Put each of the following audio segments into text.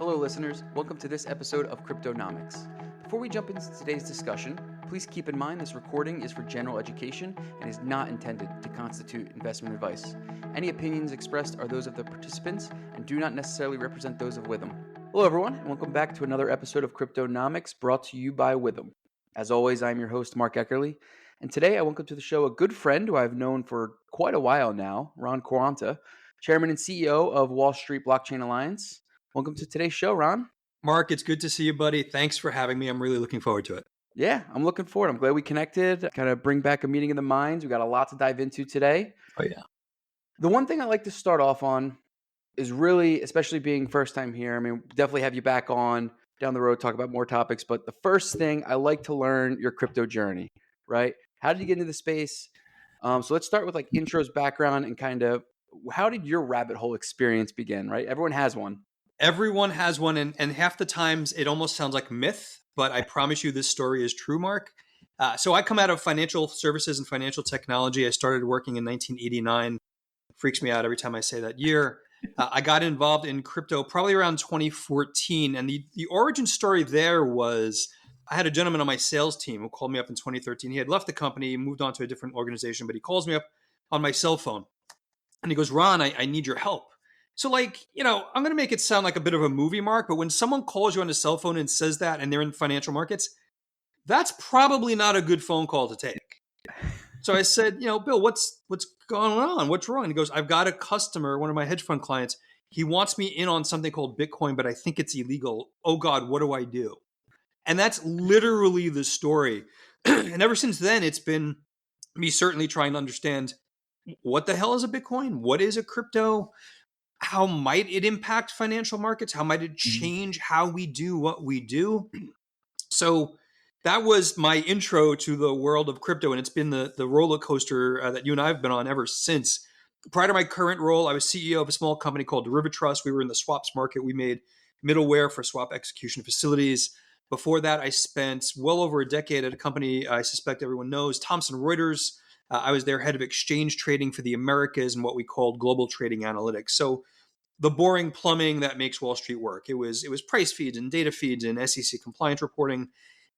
Hello, listeners. Welcome to this episode of Cryptonomics. Before we jump into today's discussion, please keep in mind this recording is for general education and is not intended to constitute investment advice. Any opinions expressed are those of the participants and do not necessarily represent those of Witham. Hello, everyone, and welcome back to another episode of Cryptonomics brought to you by Witham. As always, I'm your host, Mark Eckerly, and today I welcome to the show a good friend who I've known for quite a while now, Ron Quaranta, Chairman and CEO of Wall Street Blockchain Alliance. Welcome to today's show, Ron. Mark, it's good to see you, buddy. Thanks for having me. I'm really looking forward to it. Yeah, I'm looking forward. I'm glad we connected. Kind of bring back a meeting of the minds. We got a lot to dive into today. Oh, yeah. The one thing I like to start off on is really, especially being first time here, I mean, definitely have you back on down the road, talk about more topics. But the first thing, I like to learn your crypto journey, right? How did you get into the space? So let's start with like intros, background, and kind of how did your rabbit hole experience begin, right? Everyone has one. Everyone has one, and half the times it almost sounds like myth, but I promise you this story is true, Mark. So I come out of financial services and financial technology. I started working in 1989. Freaks me out every time I say that year. I got involved in crypto probably around 2014, and the origin story there was I had a gentleman on my sales team who called me up in 2013. He had left the company, moved on to a different organization, but he calls me up on my cell phone, and he goes, "Ron, I need your help." So, like, I'm going to make it sound like a bit of a movie, Mark, but when someone calls you on a cell phone and says that and they're in financial markets, that's probably not a good phone call to take. So I said, Bill, what's going on? What's wrong? And he goes, I've got a customer, one of my hedge fund clients. He wants me in on something called Bitcoin, but I think it's illegal. Oh, God, what do I do? And that's literally the story. And ever since then, it's been me certainly trying to understand what the hell is a Bitcoin? What is a crypto? How might it impact financial markets? How might it change how we do what we do? So that was my intro to the world of crypto, and it's been the roller coaster that you and I have been on ever since. Prior to my current role, I was CEO of a small company called Trust. We were in the swaps market. We made middleware for swap execution facilities. Before that, I spent well over a decade at a company I suspect everyone knows, Thomson Reuters. I was their head of exchange trading for the Americas and what we called global trading analytics. So the boring plumbing that makes Wall Street work. It was price feeds and data feeds and SEC compliance reporting.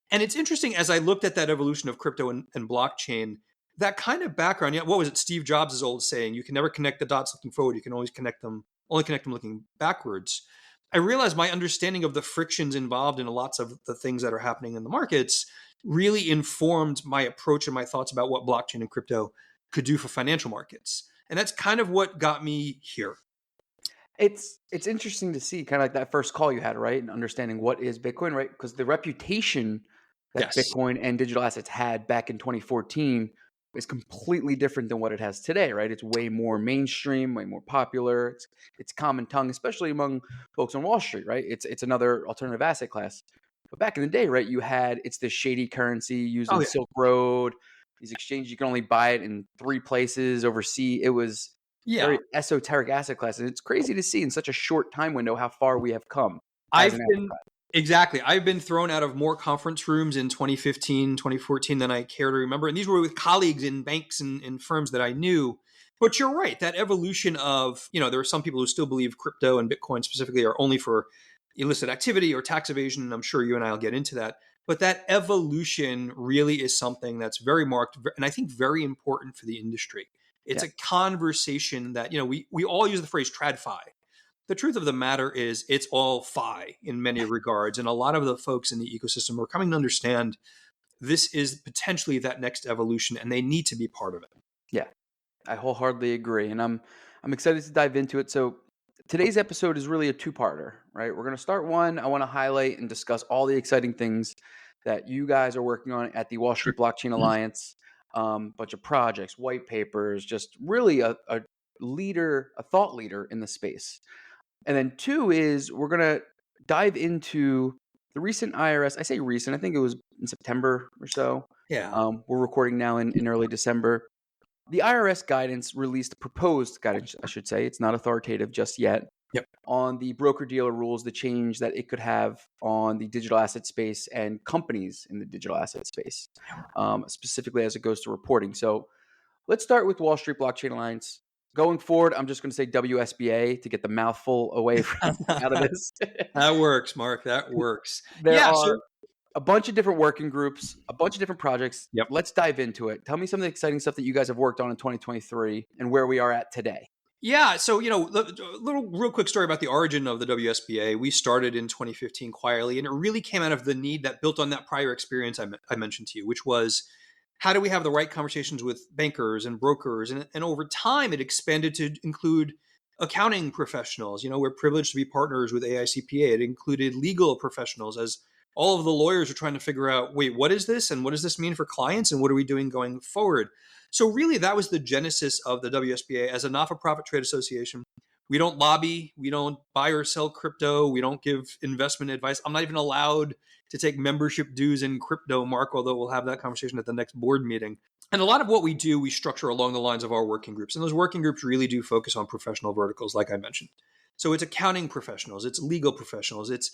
And it's interesting as I looked at that evolution of crypto and blockchain, that kind of background. What was it? Steve Jobs' old saying, you can never connect the dots looking forward. You can always connect them looking backwards. I realized my understanding of the frictions involved in lots of the things that are happening in the markets really informed my approach and my thoughts about what blockchain and crypto could do for financial markets. And that's kind of what got me here. It's interesting to see kind of like that first call you had, right? And understanding what is Bitcoin, right? Because the reputation that Yes. Bitcoin and digital assets had back in 2014 is completely different than what it has today, right? It's way more mainstream, way more popular. It's common tongue, especially among folks on Wall Street, right? It's another alternative asset class. But back in the day, right, it's this shady currency used on Silk Road. These exchanges, you can only buy it in 3 places overseas. It was very esoteric asset class. And it's crazy to see in such a short time window how far we have come. I've been thrown out of more conference rooms in 2015, 2014 than I care to remember. And these were with colleagues in banks and firms that I knew. But you're right, that evolution of, there are some people who still believe crypto and Bitcoin specifically are only for illicit activity or tax evasion. And I'm sure you and I will get into that. But that evolution really is something that's very marked and I think very important for the industry. It's a conversation that, we all use the phrase TradFi. The truth of the matter is it's all fi in many regards. And a lot of the folks in the ecosystem are coming to understand this is potentially that next evolution and they need to be part of it. Yeah, I wholeheartedly agree. And I'm excited to dive into it. So today's episode is really a 2-parter, right? We're going to start one. I want to highlight and discuss all the exciting things that you guys are working on at the Wall Street Blockchain Alliance. Bunch of projects, white papers, just really a thought leader in the space. And then 2 is we're going to dive into the recent IRS. I say recent, I think it was in September or so. Yeah. We're recording now in early December. The IRS guidance released, proposed guidance, I should say, it's not authoritative just yet, on the broker-dealer rules, the change that it could have on the digital asset space and companies in the digital asset space, specifically as it goes to reporting. So let's start with Wall Street Blockchain Alliance. Going forward, I'm just going to say WSBA to get the mouthful away from out of this. That works, Mark. That works. There Yeah. are So, a bunch of different working groups, a bunch of different projects. yep. Let's dive into it. Tell me some of the exciting stuff that you guys have worked on in 2023 and where we are at today. Yeah. So, little real quick story about the origin of the WSBA. We started in 2015 quietly, and it really came out of the need that built on that prior experience I mentioned to you, which was how do we have the right conversations with bankers and brokers? And over time, it expanded to include accounting professionals. We're privileged to be partners with AICPA. It included legal professionals, as all of the lawyers are trying to figure out, wait, what is this? And what does this mean for clients? And what are we doing going forward? So really, that was the genesis of the WSBA as a not-for-profit trade association. We don't lobby. We don't buy or sell crypto. We don't give investment advice. I'm not even allowed to take membership dues in crypto, Mark, although we'll have that conversation at the next board meeting. And a lot of what we do, we structure along the lines of our working groups. And those working groups really do focus on professional verticals, like I mentioned. So it's accounting professionals, it's legal professionals, it's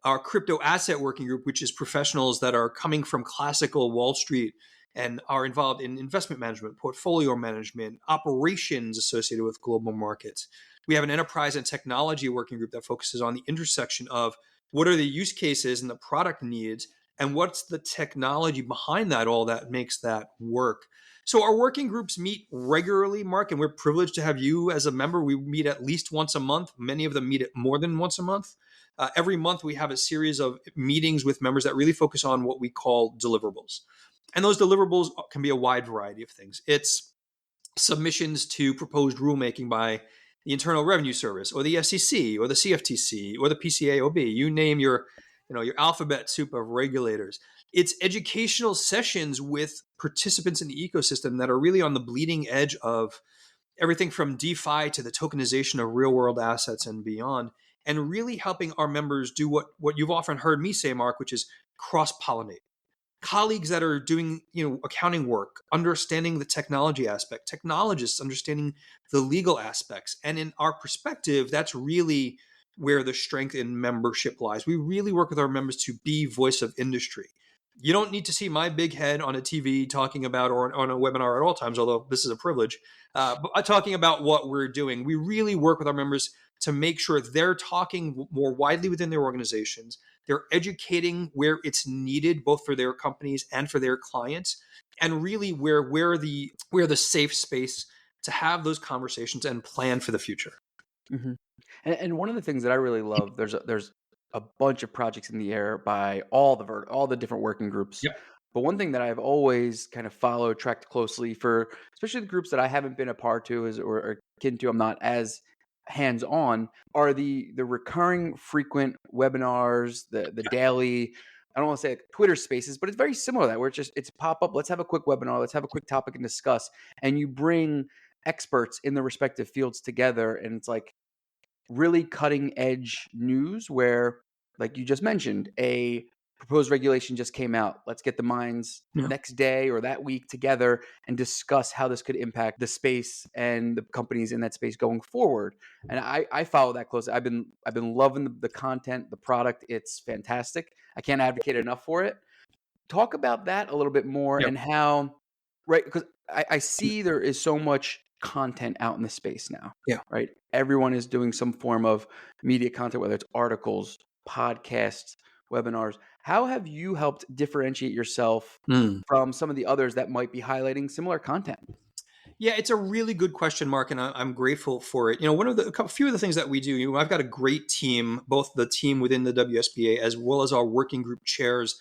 our crypto asset working group, which is professionals that are coming from classical Wall Street and are involved in investment management, portfolio management, operations associated with global markets. We have an enterprise and technology working group that focuses on the intersection of what are the use cases and the product needs, and what's the technology behind that all that makes that work. So our working groups meet regularly, Mark, and we're privileged to have you as a member. We meet at least once a month. Many of them meet at more than once a month. Every month we have a series of meetings with members that really focus on what we call deliverables. And those deliverables can be a wide variety of things. It's submissions to proposed rulemaking by the Internal Revenue Service or the SEC or the CFTC or the PCAOB. You name your alphabet soup of regulators. It's educational sessions with participants in the ecosystem that are really on the bleeding edge of everything from DeFi to the tokenization of real world assets and beyond, and really helping our members do what you've often heard me say, Mark, which is cross-pollinate. Colleagues that are doing accounting work, understanding the technology aspect, technologists understanding the legal aspects. And in our perspective, that's really where the strength in membership lies. We really work with our members to be voice of industry. You don't need to see my big head on a TV talking about or on a webinar at all times, although this is a privilege, but talking about what we're doing. We really work with our members to make sure they're talking more widely within their organizations. They're educating where it's needed, both for their companies and for their clients, and really where the safe space to have those conversations and plan for the future. Mm-hmm. And one of the things that I really love, there's a bunch of projects in the air by all the different working groups. Yep. But one thing that I've always kind of followed, tracked closely for, especially the groups that I haven't been a part to or akin to, I'm not as hands-on, are the recurring frequent webinars, the daily, I don't want to say like Twitter spaces, but it's very similar to that, where it's pop up. Let's have a quick webinar. Let's have a quick topic and discuss. And you bring experts in the respective fields together. And it's like really cutting edge news where, like you just mentioned, a proposed regulation just came out. Let's get the minds next day or that week together and discuss how this could impact the space and the companies in that space going forward. And I follow that closely. I've been loving the content, the product. It's fantastic. I can't advocate enough for it. Talk about that a little bit more and how, right? Because I see there is so much content out in the space now. Yeah. Right. Everyone is doing some form of media content, whether it's articles, podcasts, webinars. How have you helped differentiate yourself from some of the others that might be highlighting similar content? Yeah, it's a really good question, Mark, and I'm grateful for it. One of a few of the things that we do, I've got a great team, both the team within the WSBA as well as our working group chairs,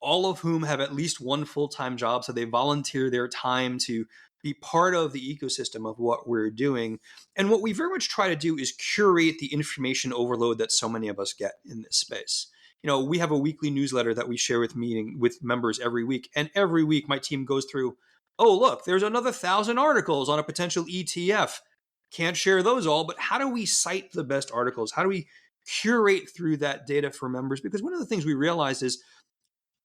all of whom have at least one full-time job. So they volunteer their time to be part of the ecosystem of what we're doing. And what we very much try to do is curate the information overload that so many of us get in this space. We have a weekly newsletter that we share with members every week. And every week my team goes through, oh, look, there's another 1,000 articles on a potential ETF. Can't share those all, but how do we cite the best articles? How do we curate through that data for members? Because one of the things we realize is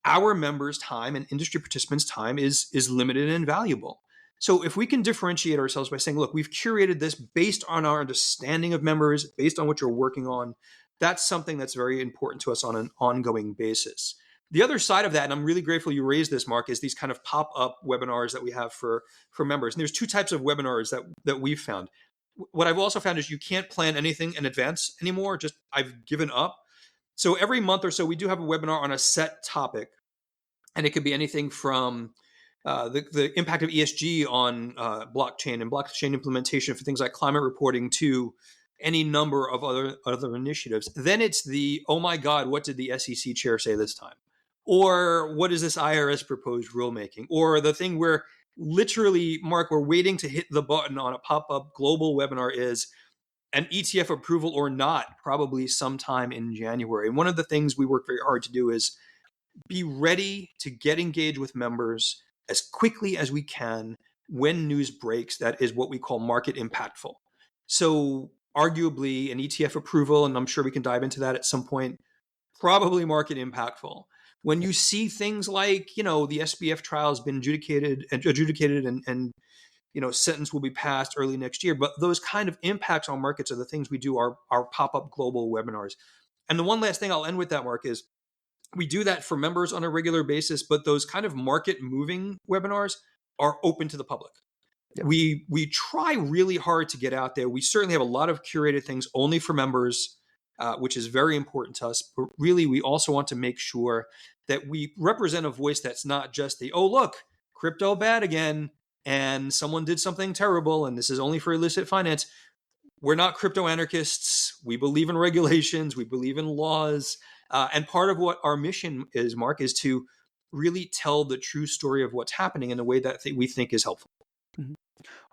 our members' time and industry participants' time is limited and valuable. So if we can differentiate ourselves by saying, look, we've curated this based on our understanding of members, based on what you're working on, that's something that's very important to us on an ongoing basis. The other side of that, and I'm really grateful you raised this, Mark, is these kind of pop-up webinars that we have for members. And there's two types of webinars that we've found. what I've also found is you can't plan anything in advance anymore. Just I've given up. So every month or so, we do have a webinar on a set topic, and it could be anything from the impact of ESG on blockchain and blockchain implementation for things like climate reporting to any number of other initiatives. Then it's the, oh my God, what did the SEC chair say this time? Or what is this IRS proposed rulemaking? Or the thing where literally, Mark, we're waiting to hit the button on a pop-up global webinar is an ETF approval or not, probably sometime in January. And one of the things we work very hard to do is be ready to get engaged with members as quickly as we can when news breaks that is what we call market impactful. So arguably an ETF approval, and I'm sure we can dive into that at some point, probably market impactful. When you see things like, the SBF trial has been adjudicated and sentence will be passed early next year, but those kind of impacts on markets are the things we do our pop-up global webinars. And the one last thing I'll end with that, Mark, is we do that for members on a regular basis, but those kind of market moving webinars are open to the public. Yep. We try really hard to get out there. We certainly have a lot of curated things only for members, which is very important to us. But really, we also want to make sure that we represent a voice that's not just the, oh, look, crypto bad again, and someone did something terrible, and this is only for illicit finance. We're not crypto anarchists. We believe in regulations. We believe in laws. And part of what our mission is, Mark, is to really tell the true story of what's happening in a way that we think is helpful. Mm-hmm.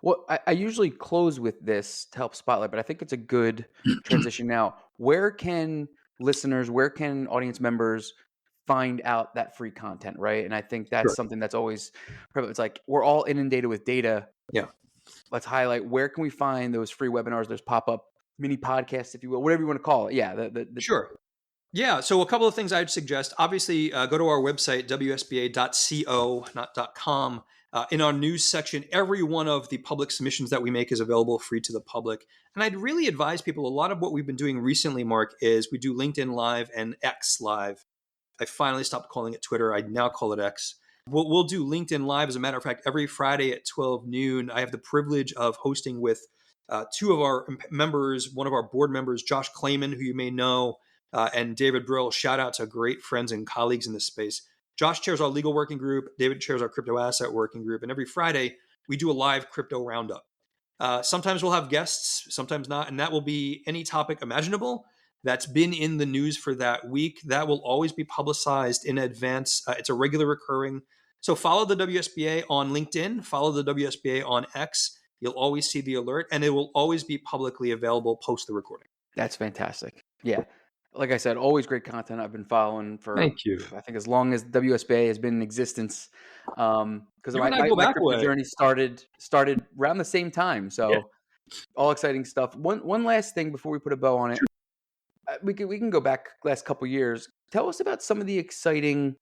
Well, I usually close with this to help spotlight, but I think it's a good transition now. Where can audience members find out that free content, right? And I think that's something that's always, it's like we're all inundated with data. Yeah. Let's highlight, where can we find those free webinars, those pop-up mini podcasts, if you will, whatever you want to call it. Yeah. Sure. Yeah. So a couple of things I'd suggest, obviously, go to our website, wsba.co, not .com. In our news section, every one of the public submissions that we make is available free to the public. And I'd really advise people, a lot of what we've been doing recently, Mark, is we do LinkedIn Live and X Live. I finally stopped calling it Twitter. I now call it X. We'll do LinkedIn Live. As a matter of fact, every Friday at 12 noon, I have the privilege of hosting with two of our members, one of our board members, Josh Clayman, who you may know, and David Brill. Shout out to great friends and colleagues in this space. Josh chairs our legal working group. David chairs our crypto asset working group. And every Friday, we do a live crypto roundup. Sometimes we'll have guests, sometimes not. And that will be any topic imaginable that's been in the news for that week. That will always be publicized in advance. It's a regular recurring. So follow the WSBA on LinkedIn, follow the WSBA on X. You'll always see the alert, and it will always be publicly available post the recording. That's fantastic. Yeah. Like I said, always great content. I've been following for, Thank you. I think, as long as WSBA has been in existence. Because my crypto way. journey started around the same time. So all exciting stuff. One last thing before we put a bow on it. Sure. We can go back last couple of years. Tell us about some of the exciting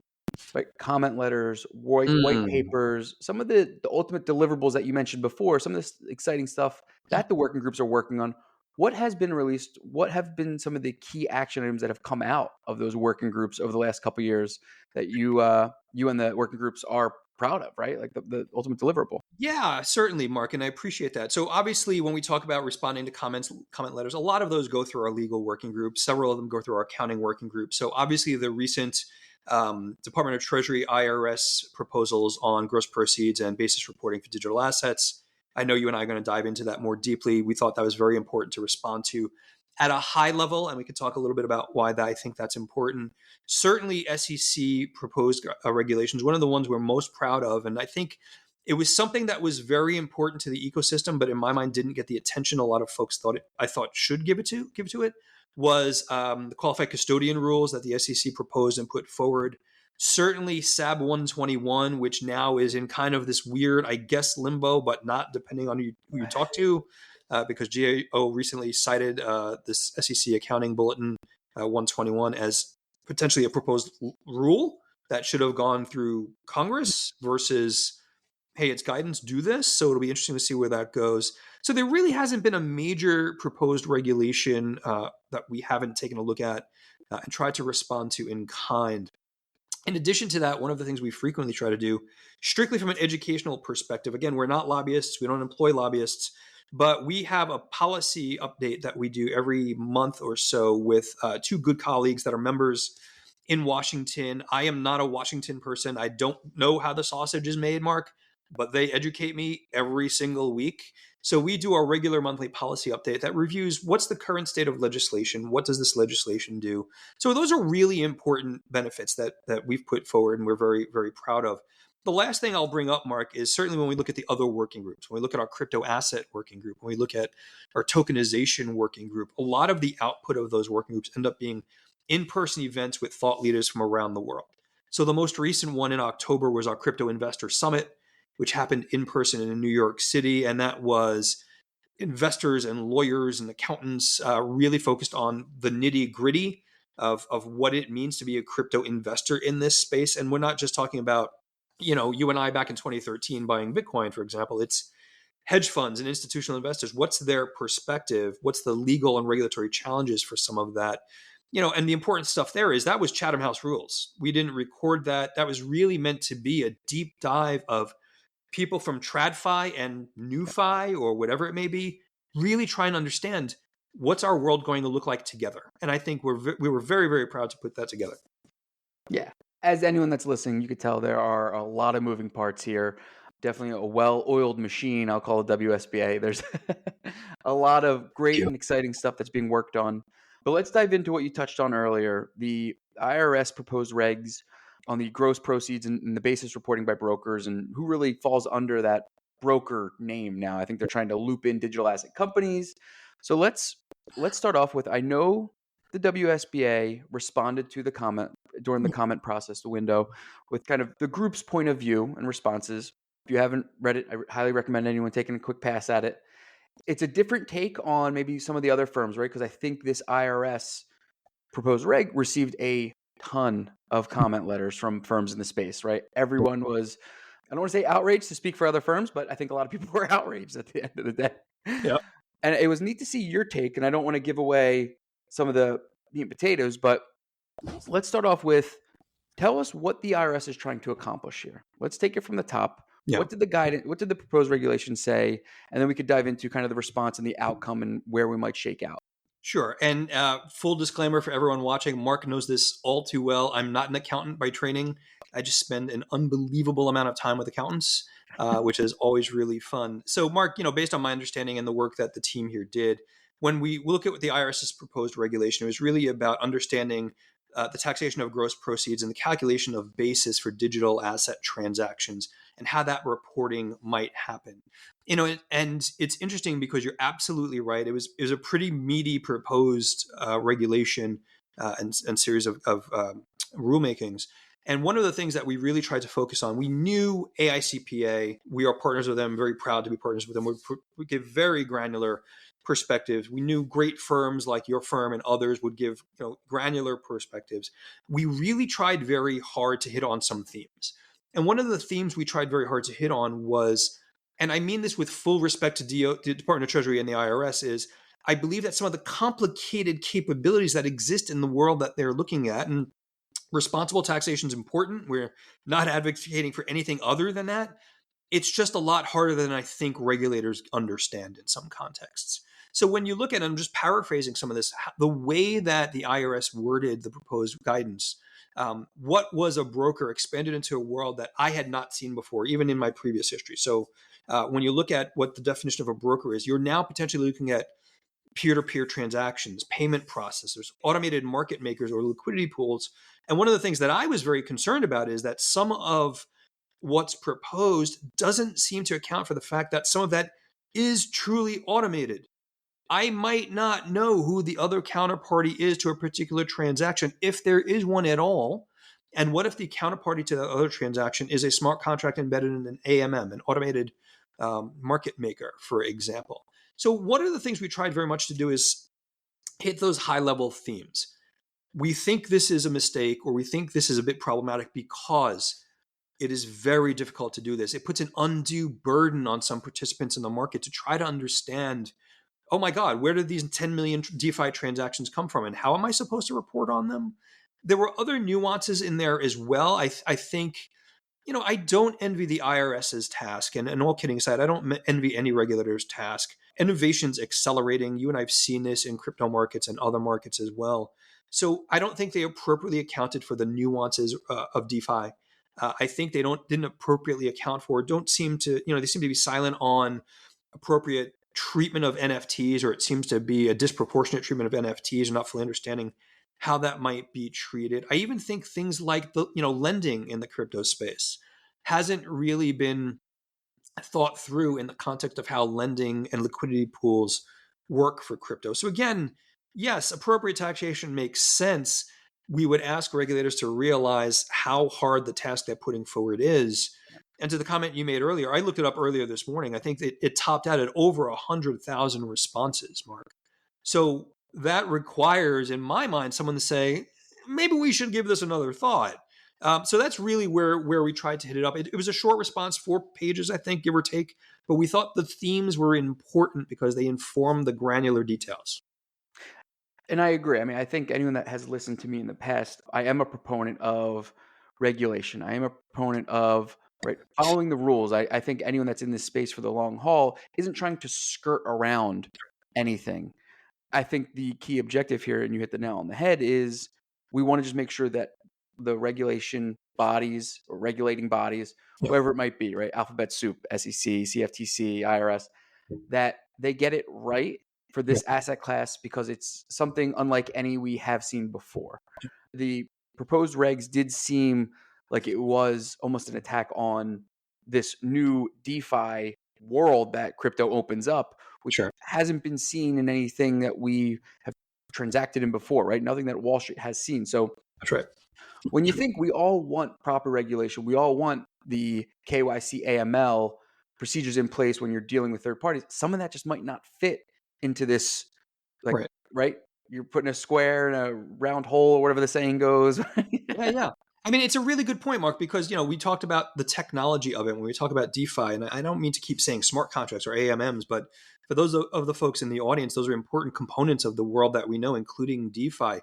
comment letters, white papers, some of the ultimate deliverables that you mentioned before, some of this exciting stuff that the working groups are working on. What has been released? What have been some of the key action items that have come out of those working groups over the last couple of years that you and the working groups are proud of, right? Like the ultimate deliverable. Yeah, certainly, Mark, and I appreciate that. So obviously, when we talk about responding to comment letters, a lot of those go through our legal working group. Several of them go through our accounting working group. So obviously, the recent Department of Treasury IRS proposals on gross proceeds and basis reporting for digital assets. I know you and I are going to dive into that more deeply. We thought that was very important to respond to at a high level, and we can talk a little bit about why I think that's important. Certainly, SEC proposed regulations, one of the ones we're most proud of, and I think it was something that was very important to the ecosystem, but in my mind didn't get the attention a lot of folks thought should give it to it, was the qualified custodian rules that the SEC proposed and put forward. Certainly SAB 121, which now is in kind of this weird, I guess, limbo, but not depending on who you talk to, because GAO recently cited this SEC accounting bulletin 121 as potentially a proposed rule that should have gone through Congress versus, hey, it's guidance, do this. So it'll be interesting to see where that goes. So there really hasn't been a major proposed regulation that we haven't taken a look at and tried to respond to in kind. In addition to that, one of the things we frequently try to do, strictly from an educational perspective, again, we're not lobbyists, we don't employ lobbyists, But we have a policy update that we do every month or so with two good colleagues that are members in Washington. I am not a Washington person. I don't know how the sausage is made, Mark, but they educate me every single week. So we do our regular monthly policy update that reviews what's the current state of legislation, what does this legislation do. So those are really important benefits that we've put forward and we're very, very proud of. The last thing I'll bring up, Mark, is certainly when we look at the other working groups, when we look at our crypto asset working group, when we look at our tokenization working group, a lot of the output of those working groups end up being in-person events with thought leaders from around the world. So the most recent one in October was our Crypto Investor Summit, which happened in person in New York City. And that was investors and lawyers and accountants really focused on the nitty gritty of what it means to be a crypto investor in this space. And we're not just talking about, you and I back in 2013 buying Bitcoin, for example. It's hedge funds and institutional investors. What's their perspective? What's the legal and regulatory challenges for some of that? And the important stuff there is that was Chatham House rules. We didn't record that. That was really meant to be a deep dive of people from TradFi and NewFi or whatever it may be, really trying to understand what's our world going to look like together. And I think we were very, very proud to put that together. Yeah. As anyone that's listening, you could tell there are a lot of moving parts here. Definitely a well-oiled machine, I'll call it WSBA. There's a lot of great and exciting stuff that's being worked on. But let's dive into what you touched on earlier, the IRS proposed regs on the gross proceeds and the basis reporting by brokers and who really falls under that broker name now. I think they're trying to loop in digital asset companies. So let's start off with, I know the WSBA responded to the comment during the comment process, the window, with kind of the group's point of view and responses. If you haven't read it, I highly recommend anyone taking a quick pass at it. It's a different take on maybe some of the other firms, right? Because I think this IRS proposed reg received a ton of comment letters from firms in the space, right? Everyone was, I don't want to say outraged to speak for other firms, but I think a lot of people were outraged at the end of the day. Yeah. And it was neat to see your take, and I don't want to give away some of the meat and potatoes, but let's start off with, tell us what the IRS is trying to accomplish here. Let's take it from the top. Yeah. What did the proposed regulation say? And then we could dive into kind of the response and the outcome and where we might shake out. Sure. And full disclaimer for everyone watching, Mark knows this all too well. I'm not an accountant by training. I just spend an unbelievable amount of time with accountants, which is always really fun. So Mark, based on my understanding and the work that the team here did, when we look at what the IRS's proposed regulation, it was really about understanding the taxation of gross proceeds and the calculation of basis for digital asset transactions and how that reporting might happen. And it's interesting because you're absolutely right. It was a pretty meaty proposed regulation and series of rulemakings. And one of the things that we really tried to focus on, we knew AICPA, we are partners with them, very proud to be partners with them. We give very granular perspectives. We knew great firms like your firm and others would give granular perspectives. We really tried very hard to hit on some themes. And one of the themes we tried very hard to hit on was, and I mean this with full respect to the Department of Treasury and the IRS, is I believe that some of the complicated capabilities that exist in the world that they're looking at, and responsible taxation is important. We're not advocating for anything other than that. It's just a lot harder than I think regulators understand in some contexts. So when you look at, I'm just paraphrasing some of this, the way that the IRS worded the proposed guidance, what was a broker expanded into a world that I had not seen before, even in my previous history. So when you look at what the definition of a broker is, you're now potentially looking at peer-to-peer transactions, payment processors, automated market makers, or liquidity pools. And one of the things that I was very concerned about is that some of what's proposed doesn't seem to account for the fact that some of that is truly automated. I might not know who the other counterparty is to a particular transaction, if there is one at all. And what if the counterparty to that other transaction is a smart contract embedded in an AMM, an automated market maker, for example? So one of the things we tried very much to do is hit those high-level themes. We think this is a mistake, or we think this is a bit problematic because it is very difficult to do this. It puts an undue burden on some participants in the market to try to understand, oh my God, where did these 10 million DeFi transactions come from? And how am I supposed to report on them? There were other nuances in there as well. I think, I don't envy the IRS's task. And all kidding aside, I don't envy any regulator's task. innovation's accelerating. You and I have seen this in crypto markets and other markets as well. So I don't think they appropriately accounted for the nuances of DeFi. I think they didn't appropriately account for, don't seem to, they seem to be silent on appropriate treatment of NFTs, or it seems to be a disproportionate treatment of NFTs, and not fully understanding how that might be treated. I even think things like the, lending in the crypto space hasn't really been thought through in the context of how lending and liquidity pools work for crypto. So again, yes, appropriate taxation makes sense. We would ask regulators to realize how hard the task they're putting forward is. And to the comment you made earlier, I looked it up earlier this morning. I think that it topped out at over 100,000 responses, Mark. So that requires, in my mind, someone to say, maybe we should give this another thought. So that's really where we tried to hit it up. It was a short response, 4 pages, I think, give or take. But we thought the themes were important because they inform the granular details. And I agree. I mean, I think anyone that has listened to me in the past, I am a proponent of regulation. I am a proponent of following the rules. I think anyone that's in this space for the long haul isn't trying to skirt around anything. I think the key objective here, and you hit the nail on the head, is we want to just make sure that the regulation bodies or regulating bodies, whoever it might be, right? Alphabet soup, SEC, CFTC, IRS, that they get it right for this asset class because it's something unlike any we have seen before. The proposed regs did seem like it was almost an attack on this new DeFi world that crypto opens up, which hasn't been seen in anything that we have transacted in before, right? Nothing that Wall Street has seen. So that's right. When you think we all want proper regulation, we all want the KYC AML procedures in place when you're dealing with third parties, some of that just might not fit into this, right? You're putting a square in a round hole or whatever the saying goes. Yeah. I mean, it's a really good point, Mark, because, we talked about the technology of it when we talk about DeFi, and I don't mean to keep saying smart contracts or AMMs, but for those of the folks in the audience, those are important components of the world that we know, including DeFi.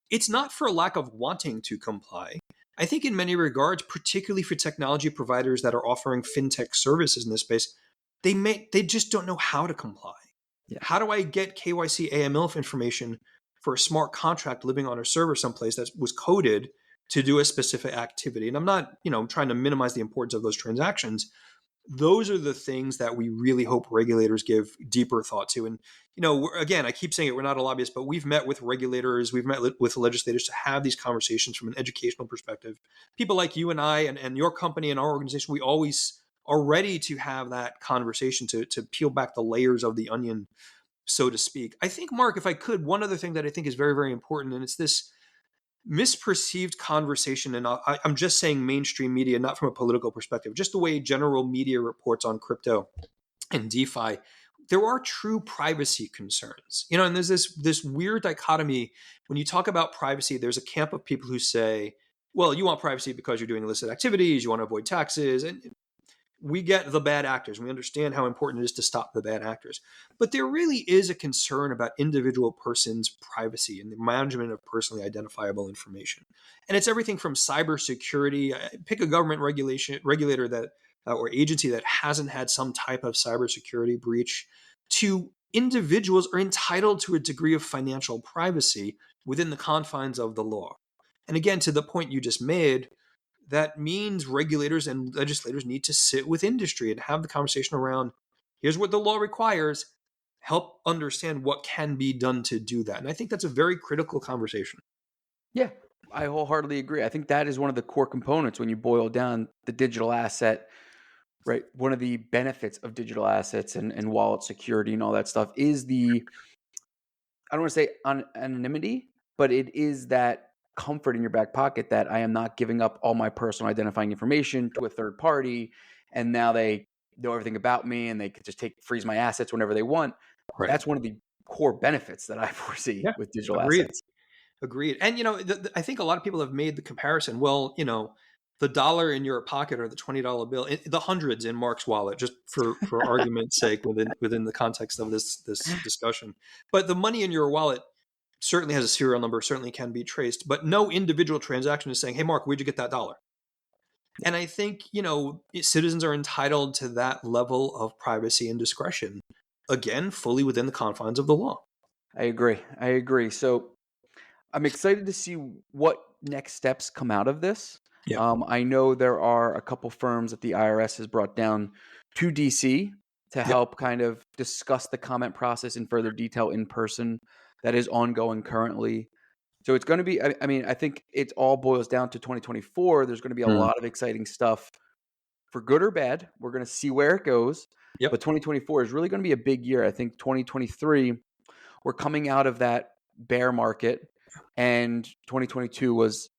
It's not for a lack of wanting to comply. I think in many regards, particularly for technology providers that are offering fintech services in this space, they just don't know how to comply. Yeah. How do I get KYC AML information for a smart contract living on a server someplace that was coded to do a specific activity? And I'm not, trying to minimize the importance of those transactions. Those are the things that we really hope regulators give deeper thought to. And, again, I keep saying it, we're not a lobbyist, but we've met with regulators, we've met with legislators to have these conversations from an educational perspective. People like you and I and your company and our organization, we always are ready to have that conversation to peel back the layers of the onion, so to speak. I think, Mark, if I could, one other thing that I think is very, very important, and it's this misperceived conversation, and I'm just saying mainstream media, not from a political perspective, just the way general media reports on crypto and DeFi, there are true privacy concerns. And there's this weird dichotomy. When you talk about privacy, there's a camp of people who say, well, you want privacy because you're doing illicit activities, you want to avoid taxes, and we get the bad actors. We understand how important it is to stop the bad actors. But there really is a concern about individual persons' privacy and the management of personally identifiable information. And it's everything from cybersecurity. Pick a government regulator that or agency that hasn't had some type of cybersecurity breach, to individuals are entitled to a degree of financial privacy within the confines of the law. And again, to the point you just made, that means regulators and legislators need to sit with industry and have the conversation around, here's what the law requires, help understand what can be done to do that. And I think that's a very critical conversation. Yeah, I wholeheartedly agree. I think that is one of the core components when you boil down the digital asset, right? One of the benefits of digital assets and wallet security and all that stuff is I don't want to say anonymity, but it is that comfort in your back pocket that I am not giving up all my personal identifying information to a third party, and now they know everything about me and they could just freeze my assets whenever they want. Right. That's one of the core benefits that I foresee with digital assets. Agreed. And, I think a lot of people have made the comparison. Well, the dollar in your pocket or the $20 bill, the hundreds in Mark's wallet, just for argument's sake within the context of this discussion. But the money in your wallet certainly has a serial number, certainly can be traced, but no individual transaction is saying, hey, Mark, where'd you get that dollar? And I think, citizens are entitled to that level of privacy and discretion. again, fully within the confines of the law. I agree. So I'm excited to see what next steps come out of this. Yeah. I know there are a couple firms that the IRS has brought down to DC to Yep. help kind of discuss the comment process in further detail in person. That is ongoing currently. So it's going to be, I mean, I think it all boils down to 2024. There's going to be a Mm. lot of exciting stuff for good or bad. We're going to see where it goes. But Yep. 2024 is really going to be a big year. I think 2023, we're coming out of that bear market, and 2022 was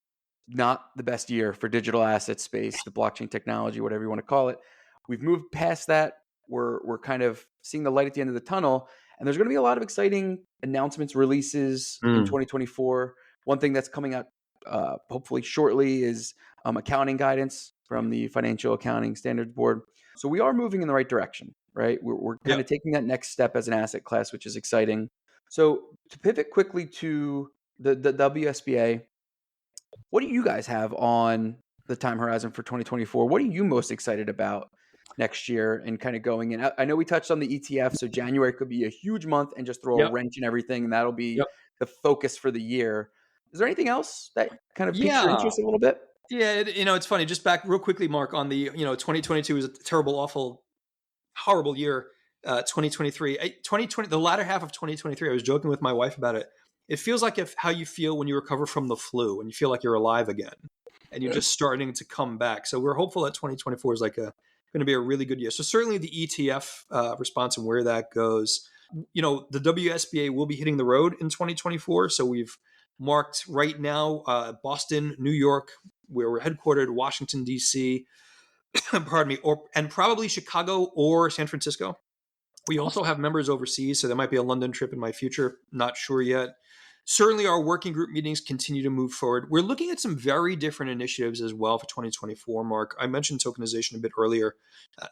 not the best year for digital asset space, the blockchain technology, whatever you want to call it. We've moved past that. We're kind of seeing the light at the end of the tunnel, and there's going to be a lot of exciting announcements, releases in Mm. 2024. One thing that's coming out hopefully shortly is accounting guidance from the Financial Accounting Standards Board. So we are moving in the right direction, right? We're kind Yep. of taking that next step as an asset class, which is exciting. So to pivot quickly to the WSBA, what do you guys have on the time horizon for 2024? What are you most excited about next year and kind of going in? I know we touched on the ETF, so January could be a huge month and just throw a Yep. wrench in everything, and that'll be Yep. the focus for the year. Is there anything else that kind of piques your Yeah. interest a little bit? Yeah. It's funny. Just back real quickly, Mark, on the 2022 was a terrible, awful, horrible year. 2023, 2020, the latter half of 2023. I was joking with my wife about it. It feels like how you feel when you recover from the flu, and you feel like you're alive again, and you're just starting to come back. So we're hopeful that 2024 is going to be a really good year. So certainly the ETF response and where that goes. The WSBA will be hitting the road in 2024. So we've marked right now Boston, New York, where we're headquartered, Washington D.C. pardon me, and probably Chicago or San Francisco. We also have members overseas, so there might be a London trip in my future. Not sure yet. Certainly, our working group meetings continue to move forward. We're looking at some very different initiatives as well for 2024, Mark. I mentioned tokenization a bit earlier.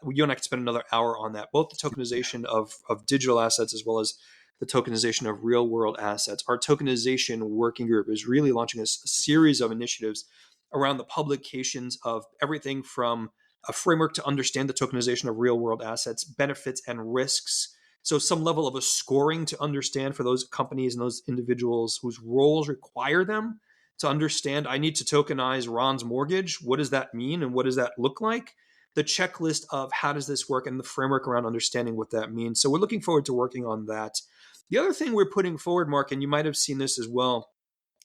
You and I could spend another hour on that, both the tokenization of digital assets as well as the tokenization of real world assets. Our tokenization working group is really launching a series of initiatives around the publications of everything from a framework to understand the tokenization of real world assets, benefits and risks. So some level of a scoring to understand for those companies and those individuals whose roles require them to understand, I need to tokenize Ron's mortgage. What does that mean? And what does that look like? The checklist of how does this work and the framework around understanding what that means. So we're looking forward to working on that. The other thing we're putting forward, Mark, and you might have seen this as well,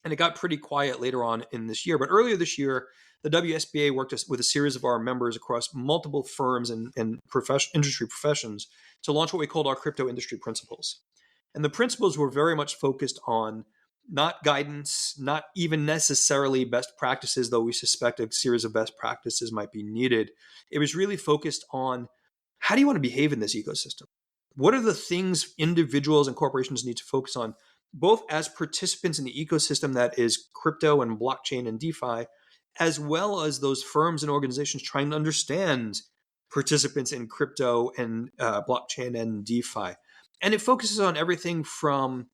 and it got pretty quiet later on in this year, but earlier this year, the WSBA worked with a series of our members across multiple firms and industry professions to launch what we called our crypto industry principles. And the principles were very much focused on not guidance, not even necessarily best practices, though we suspect a series of best practices might be needed. It was really focused on how do you want to behave in this ecosystem? What are the things individuals and corporations need to focus on, both as participants in the ecosystem that is crypto and blockchain and DeFi, as well as those firms and organizations trying to understand participants in crypto and blockchain and DeFi. And it focuses on everything from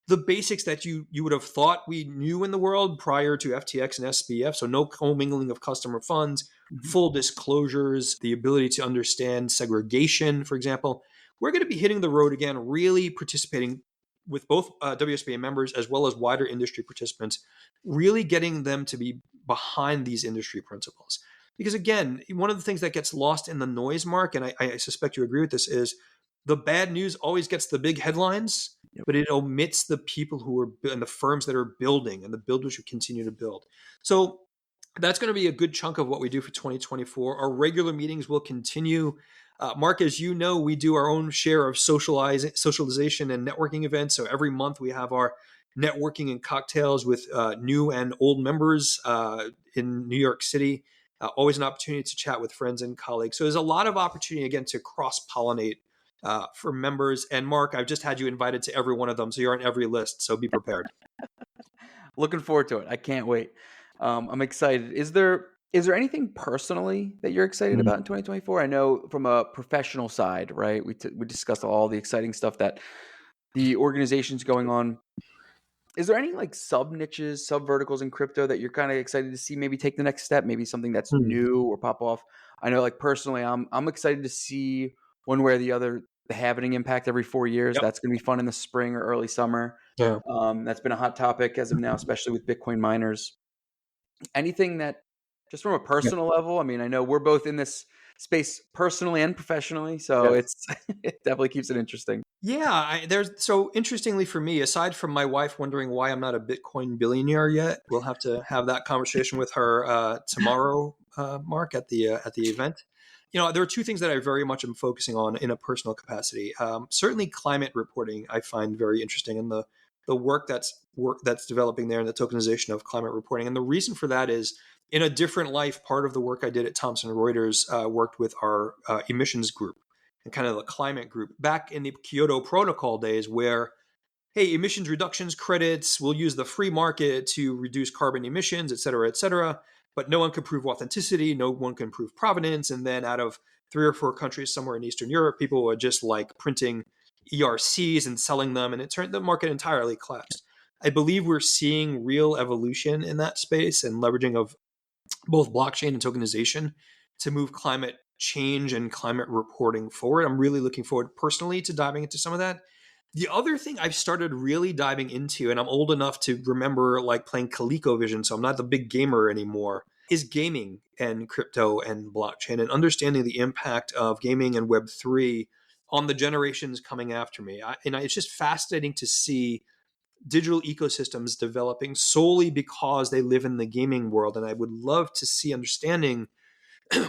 the basics that you would have thought we knew in the world prior to FTX and SBF. So no commingling of customer funds, full disclosures, the ability to understand segregation, for example. We're going to be hitting the road again, really participating with both WSBA members as well as wider industry participants, really getting them to be behind these industry principles. Because again, one of the things that gets lost in the noise, Mark, and I suspect you agree with this, is the bad news always gets the big headlines, but it omits the people who are and the firms that are building and the builders who continue to build. So that's going to be a good chunk of what we do for 2024. Our regular meetings will continue. Mark, as you know, we do our own share of socialization and networking events. So every month we have our networking and cocktails with new and old members in New York City. Always an opportunity to chat with friends and colleagues. So there's a lot of opportunity, again, to cross-pollinate for members. And Mark, I've just had you invited to every one of them, so you're on every list. So be prepared. Looking forward to it. I can't wait. I'm excited. Is there anything personally that you're excited about in 2024? I know from a professional side, right? We discussed all the exciting stuff that the organization's going on. Is there any like sub niches, sub verticals in crypto that you're kind of excited to see maybe take the next step? Maybe something that's new or pop off. I know, like personally, I'm excited to see one way or the other the halvening impact every 4 years. Yep. That's going to be fun in the spring or early summer. Yeah. That's been a hot topic as of now, especially with Bitcoin miners. Anything that, just from a Yeah. personal level, I mean, I know we're both in this space personally and professionally, so Yeah. it's it definitely keeps it interesting. Yeah, so interestingly for me, aside from my wife wondering why I'm not a Bitcoin billionaire yet, we'll have to have that conversation with her tomorrow, Mark, at the event. There are two things that I very much am focusing on in a personal capacity. Certainly, climate reporting I find very interesting, and the work that's developing there, and the tokenization of climate reporting. And the reason for that is, in a different life, part of the work I did at Thomson Reuters worked with our emissions group and kind of the climate group back in the Kyoto Protocol days, where, hey, emissions reductions credits, we'll use the free market to reduce carbon emissions, et cetera, but no one can prove authenticity, no one can prove provenance. And then out of 3 or 4 countries somewhere in Eastern Europe, people were just like printing ERCs and selling them, and it turned the market entirely collapsed. I believe we're seeing real evolution in that space and leveraging of both blockchain and tokenization to move climate change and climate reporting forward. I'm really looking forward personally to diving into some of that. The other thing I've started really diving into, and I'm old enough to remember like playing ColecoVision, so I'm not the big gamer anymore, is gaming and crypto and blockchain, and understanding the impact of gaming and Web3 on the generations coming after me. It's just fascinating to see digital ecosystems developing solely because they live in the gaming world. And I would love to see understanding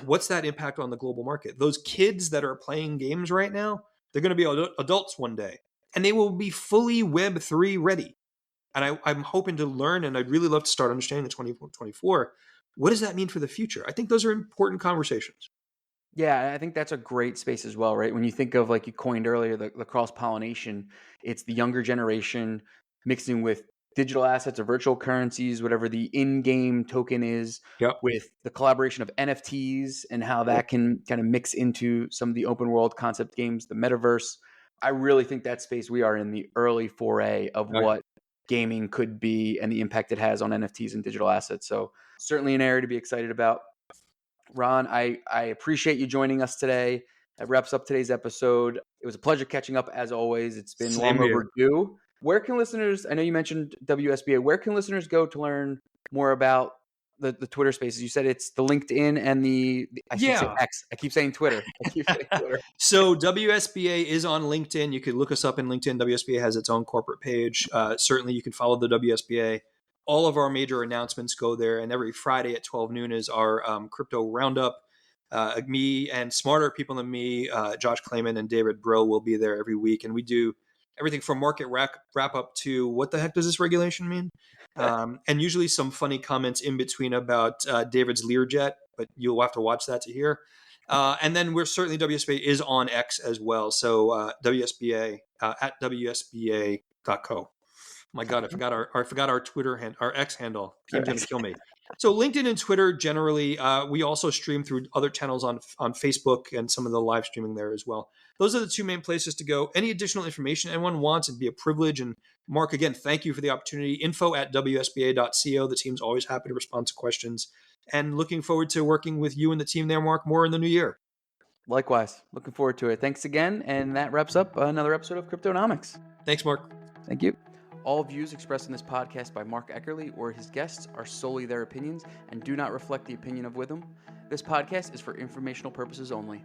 what's that impact on the global market. Those kids that are playing games right now, they're going to be adults one day, and they will be fully Web3 ready. And I'm hoping to learn, and I'd really love to start understanding in 2024. What does that mean for the future? I think those are important conversations. Yeah, I think that's a great space as well, right? When you think of, like you coined earlier, the cross pollination, it's the younger generation mixing with digital assets or virtual currencies, whatever the in-game token is, Yep. with the collaboration of NFTs and how that can kind of mix into some of the open world concept games, the metaverse. I really think that space, we are in the early foray of Oh, yeah. what gaming could be and the impact it has on NFTs and digital assets. So certainly an area to be excited about. Ron, I appreciate you joining us today. That wraps up today's episode. It was a pleasure catching up as always. It's been Same long here. overdue. Where can listeners, I know you mentioned WSBA, where can listeners go to learn more about the Twitter spaces? You said it's the LinkedIn and I should say Yeah. X. I keep saying Twitter. I keep saying Twitter. So WSBA is on LinkedIn. You could look us up in LinkedIn. WSBA has its own corporate page. Certainly, you can follow the WSBA. All of our major announcements go there, and every Friday at 12 noon is our crypto roundup. Me and smarter people than me, Josh Clayman and David Brill, will be there every week, and we do everything from market wrap up to what the heck does this regulation mean, and usually some funny comments in between about David's Learjet, but you'll have to watch that to hear. And then we're certainly WSBA is on X as well. So WSBA at WSBA.co. My God, I forgot our Twitter our X handle. Team's going to kill me. So LinkedIn and Twitter generally, we also stream through other channels on Facebook and some of the live streaming there as well. Those are the two main places to go. Any additional information anyone wants, it'd be a privilege. And Mark, again, thank you for the opportunity. Info at WSBA.co. The team's always happy to respond to questions. And looking forward to working with you and the team there, Mark, more in the new year. Likewise, looking forward to it. Thanks again. And that wraps up another episode of Cryptonomics. Thanks, Mark. Thank you. All views expressed in this podcast by Mark Eckerly or his guests are solely their opinions and do not reflect the opinion of Witham. This podcast is for informational purposes only.